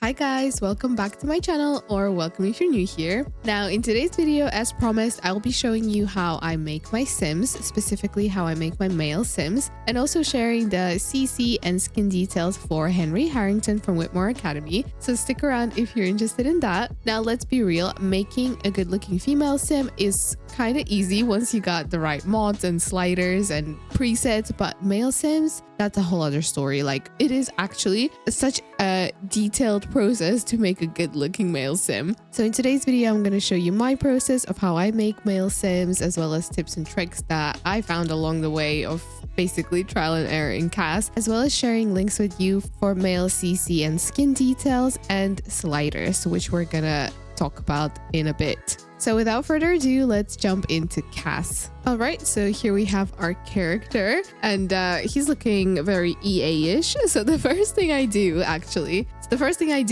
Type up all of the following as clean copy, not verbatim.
Hi guys, welcome back to my channel, or welcome if you're new here. Now in today's video, as promised, I will be showing you how I make my Sims, specifically how I make my male Sims, and also sharing the CC and skin details for Henry Harrington from Whitmore Academy. So stick around if you're interested in that. Now let's be real, making a good looking female Sim is kind of easy once you got the right mods and sliders and presets, but male Sims, that's a whole other story. Like, it is actually such a detailed process to make a good looking male Sim. So in today's video, I'm going to show you my process of how I make male Sims, as well as tips and tricks that I found along the way of basically trial and error in CAS, as well as sharing links with you for male CC and skin details and sliders, which we're gonna talk about in a bit. So without further ado, let's jump into CAS. All right, so here we have our character, and he's looking very EA-ish. So the first thing I do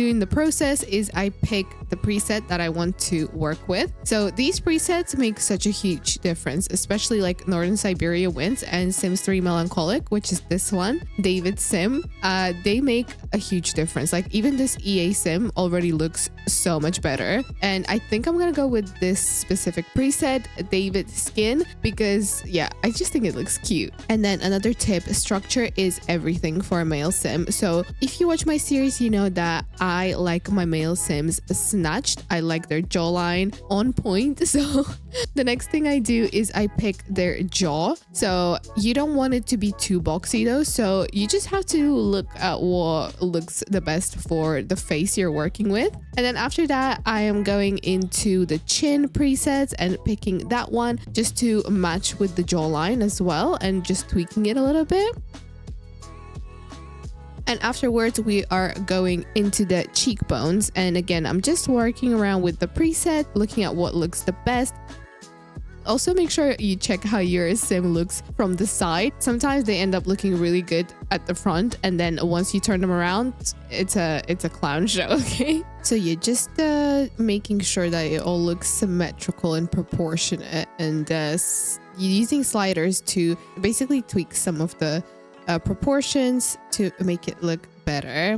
in the process is I pick the preset that I want to work with. So these presets make such a huge difference, especially like Northern Siberia Winds and Sims 3 Melancholic, which is this one, David Sim. They make a huge difference. Like, even this EA Sim already looks so much better. And I think I'm gonna go with this specific preset, David Skin, because yeah, I just think it looks cute. And then another tip, structure is everything for a male Sim. So if you watch my series, you know that I like my male Sims snatched. I like their jawline on point. So the next thing I do is I pick their jaw. So you don't want it to be too boxy though. So you just have to look at what looks the best for the face you're working with. And then after that, I am going into the chin presets and picking that one just to match with the jawline as well, and just tweaking it a little bit. And afterwards, we are going into the cheekbones. And again, I'm just working around with the preset, looking at what looks the best. Also, make sure you check how your Sim looks from the side. Sometimes they end up looking really good at the front, and then once you turn them around, it's a clown show, okay? So you're just making sure that it all looks symmetrical and proportionate, and you're using sliders to basically tweak some of the proportions to make it look better.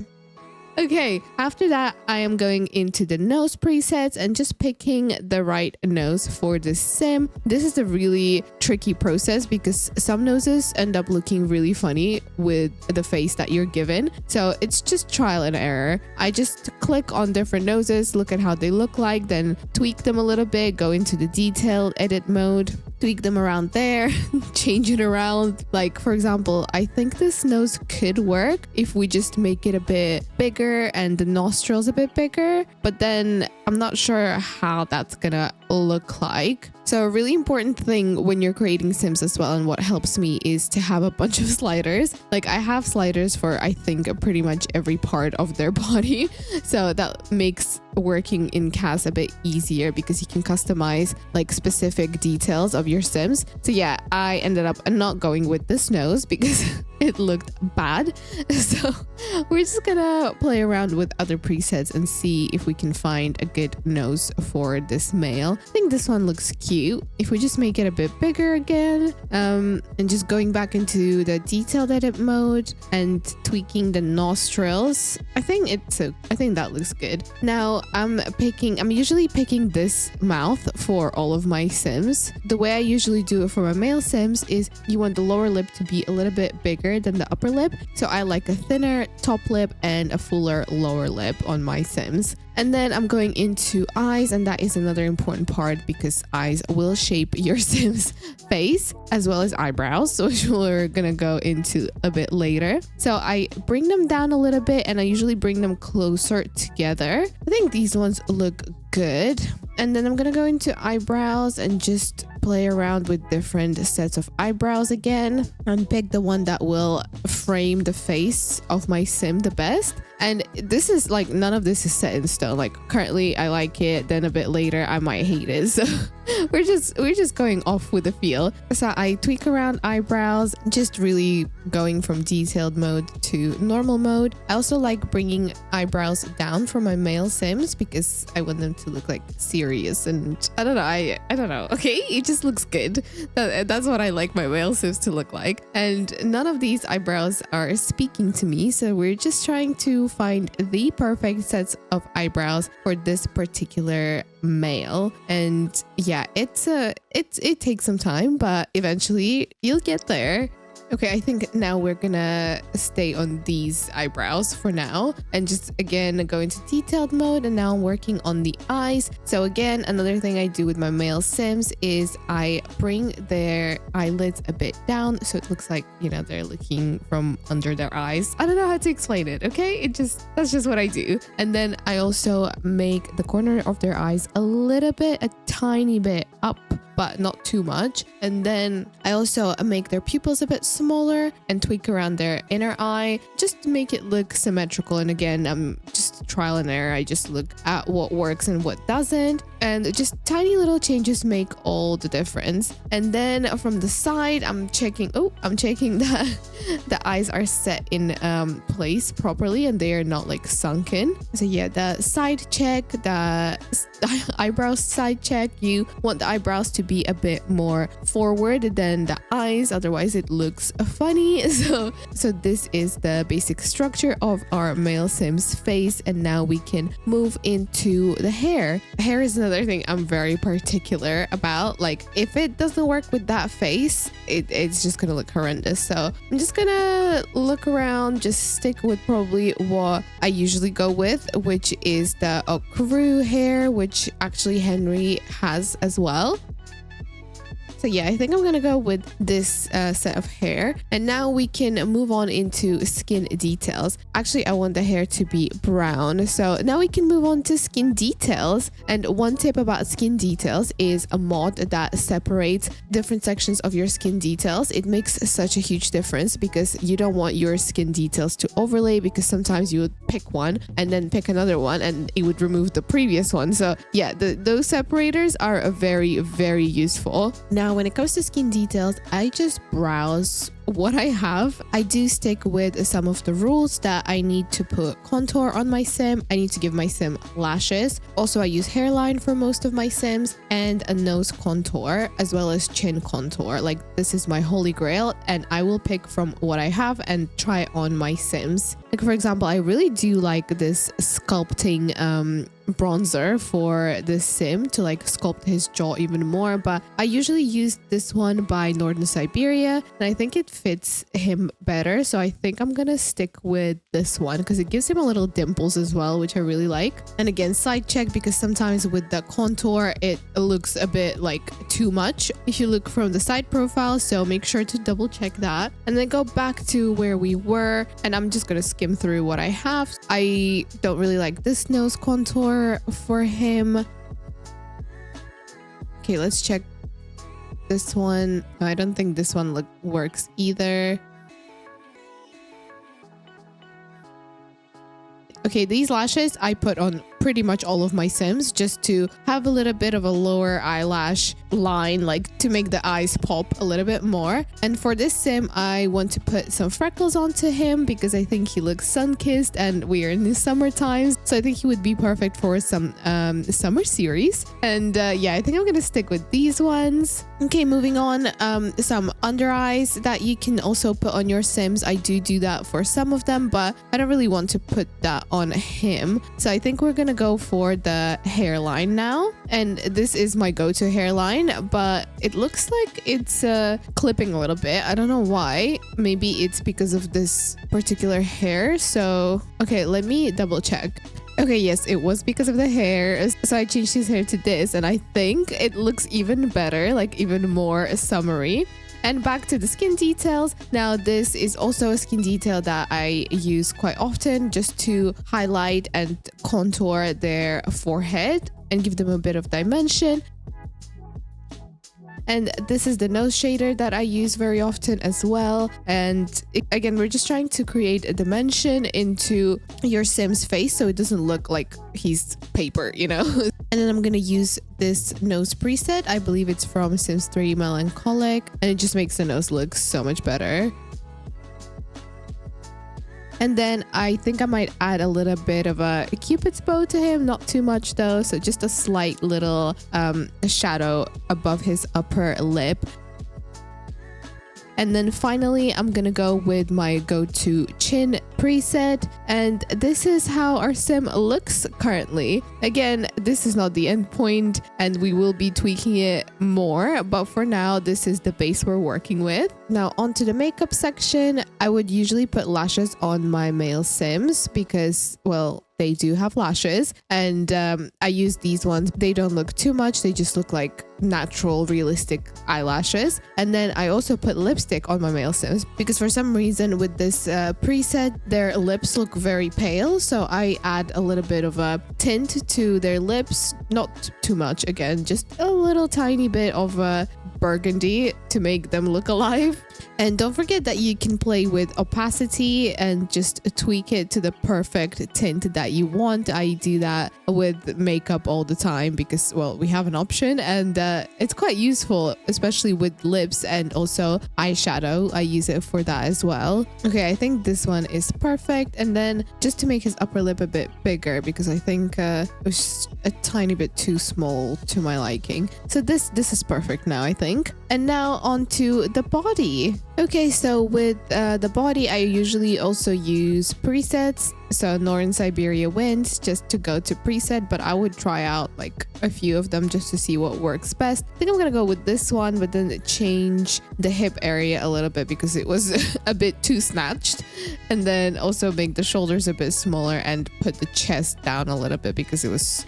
Okay, after that, I am going into the nose presets and just picking the right nose for the Sim. This is a really tricky process because some noses end up looking really funny with the face that you're given. So it's just trial and error. I just click on different noses, look at how they look like, then tweak them a little bit, go into the detailed edit mode, tweak them around there, change it around. Like, for example, I think this nose could work if we just make it a bit bigger and the nostrils a bit bigger, but then I'm not sure how that's gonna look like. So a really important thing when you're creating Sims as well, and what helps me, is to have a bunch of sliders. Like, I have sliders for, I think, pretty much every part of their body. So that makes working in CAS a bit easier because you can customize like specific details of your Sims. So yeah, I ended up not going with this nose because it looked bad. So we're just gonna play around with other presets and see if we can find a good nose for this male. I think this one looks cute. If we just make it a bit bigger again, and just going back into the detailed edit mode and tweaking the nostrils, I think that looks good. Now I'm usually picking this mouth for all of my Sims. The way I usually do it for my male Sims is you want the lower lip to be a little bit bigger than the upper lip. So I like a thinner top lip and a fuller lower lip on my Sims. And then I'm going into eyes, and that is another important part because eyes will shape your Sim's face, as well as eyebrows, which we're gonna go into a bit later. So I bring them down a little bit, and I usually bring them closer together. I think these ones look good. And then I'm gonna go into eyebrows and just play around with different sets of eyebrows again, and pick the one that will frame the face of my Sim the best. And this is like, none of this is set in stone. Like, currently I like it, then a bit later I might hate it. So we're just going off with the feel. So I tweak around eyebrows, just really going from detailed mode to normal mode. I also like bringing eyebrows down for my male Sims because I want them to look like serious, and I don't know. Okay, just looks good. That's what I like my male Sims to look like. And none of these eyebrows are speaking to me, so we're just trying to find the perfect sets of eyebrows for this particular male. And yeah, it takes some time, but eventually you'll get there. Okay, I think now we're gonna stay on these eyebrows for now and just again go into detailed mode, and now I'm working on the eyes. So again, another thing I do with my male Sims is I bring their eyelids a bit down so it looks like, you know, they're looking from under their eyes. I don't know how to explain it, okay? That's just what I do. And then I also make the corner of their eyes a tiny bit up, but not too much. And then I also make their pupils a bit smaller and tweak around their inner eye just to make it look symmetrical. And again, I'm just trial and error. I just look at what works and what doesn't, and just tiny little changes make all the difference. And then from the side, I'm checking that the eyes are set in place properly and they are not like sunken. So yeah, the side check, the eyebrow side check, you want the eyebrows to be a bit more forward than the eyes, otherwise it looks funny. So this is the basic structure of our male Sim's face, and now we can move into the hair. Hair is another thing I'm very particular about. Like, if it doesn't work with that face, it's just gonna look horrendous. So I'm just gonna look around, just stick with probably what I usually go with, which is the crew hair, which actually Henry has as well. So yeah, I think I'm gonna go with this set of hair. And now we can move on into skin details. Actually, I want the hair to be brown. So now we can move on to skin details. And one tip about skin details is a mod that separates different sections of your skin details. It makes such a huge difference because you don't want your skin details to overlay, because sometimes you would pick one and then pick another one and it would remove the previous one. So yeah, those separators are very, very useful. Now, when it comes to skin details, I just browse what I have. I do stick with some of the rules that I need to put contour on my sim. I need to give my sim lashes. Also, I use hairline for most of my sims and a nose contour as well as chin contour. Like, this is my holy grail, and I will pick from what I have and try on my sims. Like, for example, I really do like this sculpting bronzer for the sim to like sculpt his jaw even more, but I usually use this one by Northern Siberia and I think it fits him better, so I think I'm gonna stick with this one because it gives him a little dimples as well, which I really like. And again, side check, because sometimes with the contour it looks a bit like too much if you look from the side profile, so make sure to double check that. And then go back to where we were, and I'm just gonna skim through what I have. I don't really like this nose contour for him. Okay, let's check this one. No, I don't think this one works either. Okay, these lashes I put on pretty much all of my sims just to have a little bit of a lower eyelash line, like to make the eyes pop a little bit more. And for this sim, I want to put some freckles onto him because I think he looks sun-kissed and we are in the summer times. So I think he would be perfect for some summer series. And yeah, I think I'm gonna stick with these ones. Okay, moving on, some under eyes that you can also put on your sims. I do that for some of them, but I don't really want to put that on him. So I think we're gonna go for the hairline now. And this is my go-to hairline, but it looks like it's clipping a little bit. I don't know why. Maybe it's because of this particular hair. So, okay, let me double check. Okay, yes, it was because of the hair. So I changed his hair to this and I think it looks even better, like even more summery. And back to the skin details. Now, this is also a skin detail that I use quite often just to highlight and contour their forehead and give them a bit of dimension. And this is the nose shader that I use very often as well. And again, we're just trying to create a dimension into your sim's face so it doesn't look like he's paper, you know? And then I'm gonna use this nose preset. I believe it's from Sims 3 Melancholic, and it just makes the nose look so much better. And then I think I might add a little bit of a cupid's bow to him, not too much though, so just a slight little shadow above his upper lip. And then finally, I'm gonna go with my go-to chin preset. And this is how our sim looks currently. Again, this is not the end point and we will be tweaking it more. But for now, this is the base we're working with. Now onto the makeup section. I would usually put lashes on my male sims because, well, they do have lashes, and I use these ones. They don't look too much. They just look like natural, realistic eyelashes. And then I also put lipstick on my male sims because for some reason with this preset, their lips look very pale. So I add a little bit of a tint to their lips, not too much. Again, just a little tiny bit of a burgundy to make them look alive. And don't forget that you can play with opacity and just tweak it to the perfect tint that you want. I do that with makeup all the time because, well, we have an option, and it's quite useful, especially with lips and also eyeshadow. I use it for that as well. Okay, I think this one is perfect. And then just to make his upper lip a bit bigger because I think it was a tiny bit too small to my liking. So this is perfect now, I think. And now onto the body. Okay, so with the body, I usually also use presets. So Northern Siberia Winds just to go to preset, but I would try out like a few of them just to see what works best. I think I'm gonna go with this one, but then change the hip area a little bit because it was a bit too snatched. And then also make the shoulders a bit smaller and put the chest down a little bit because it was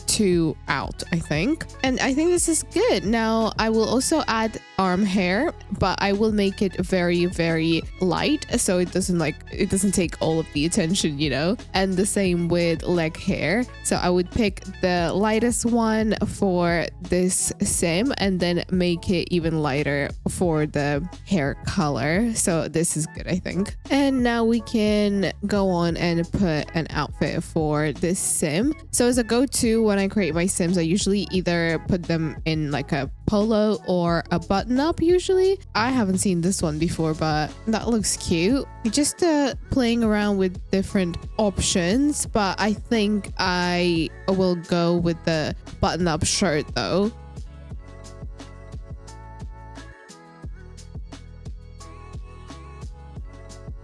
too out, I think. And I think this is good. Now I will also add arm hair, but I will make it very, very light so it doesn't take all of the attention, you know. And the same with leg hair. So I would pick the lightest one for this sim and then make it even lighter for the hair color. So this is good, I think. And now we can go on and put an outfit for this sim. So as a go-to when I create my sims, I usually either put them in like a polo or a button-up usually. I haven't seen this one before, but that looks cute. Just playing around with different options, but I think I will go with the button-up shirt though.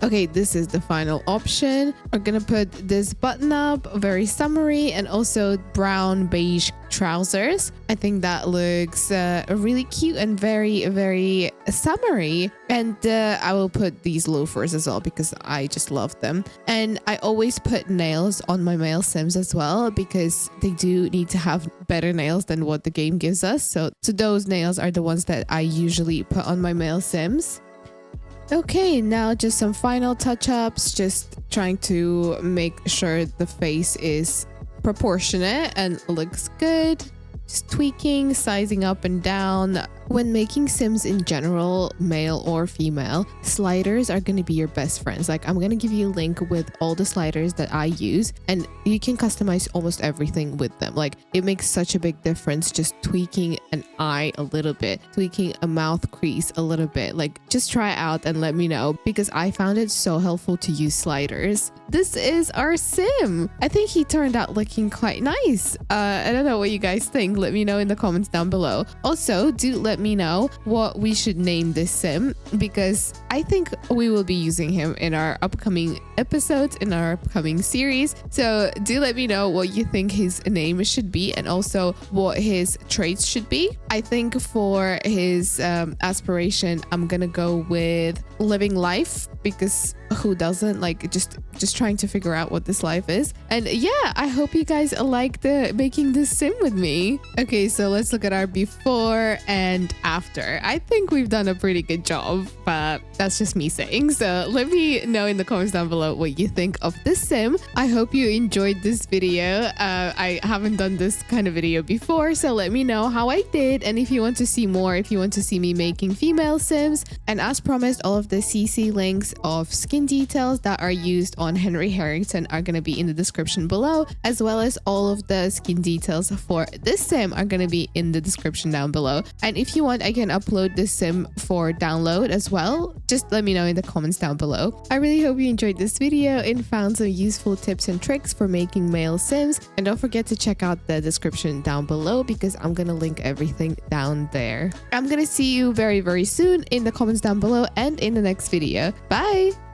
Okay, this is the final option. We're gonna put this button up, very summery, and also brown beige trousers. I think that looks really cute and very, very summery. And I will put these loafers as well because I just love them. And I always put nails on my male sims as well because they do need to have better nails than what the game gives us. So those nails are the ones that I usually put on my male sims. Okay, now just some final touch-ups, just trying to make sure the face is proportionate and looks good. Just tweaking, sizing up and down. When making sims in general, male or female, sliders are going to be your best friends. Like, I'm going to give you a link with all the sliders that I use, and you can customize almost everything with them. Like, it makes such a big difference just tweaking an eye a little bit, tweaking a mouth crease a little bit. Like, just try it out and let me know because I found it so helpful to use sliders. This is our sim. I think he turned out looking quite nice. I don't know what you guys think. Let me know in the comments down below. Also, do let me know what we should name this sim because I think we will be using him in our upcoming episodes, in our upcoming series. So do let me know what you think his name should be and also what his traits should be. I think for his aspiration, I'm gonna go with living life because who doesn't, like just trying to figure out what this life is. And yeah, I hope you guys liked making this sim with me. Okay, so let's look at our before and after. I think we've done a pretty good job, but that's just me saying. So let me know in the comments down below what you think of this sim. I hope you enjoyed this video. I haven't done this kind of video before, so let me know how I did and if you want to see more, if you want to see me making female sims. And as promised, all of the CC links of skin details that are used on Henry Harrington are going to be in the description below, as well as all of the skin details for this sim are going to be in the description down below. And if you you want, I can upload this sim for download as well. Just let me know in the comments down below. I really hope you enjoyed this video and found some useful tips and tricks for making male sims. And don't forget to check out the description down below because I'm gonna link everything down there. I'm gonna see you very, very soon in the comments down below and in the next video. Bye!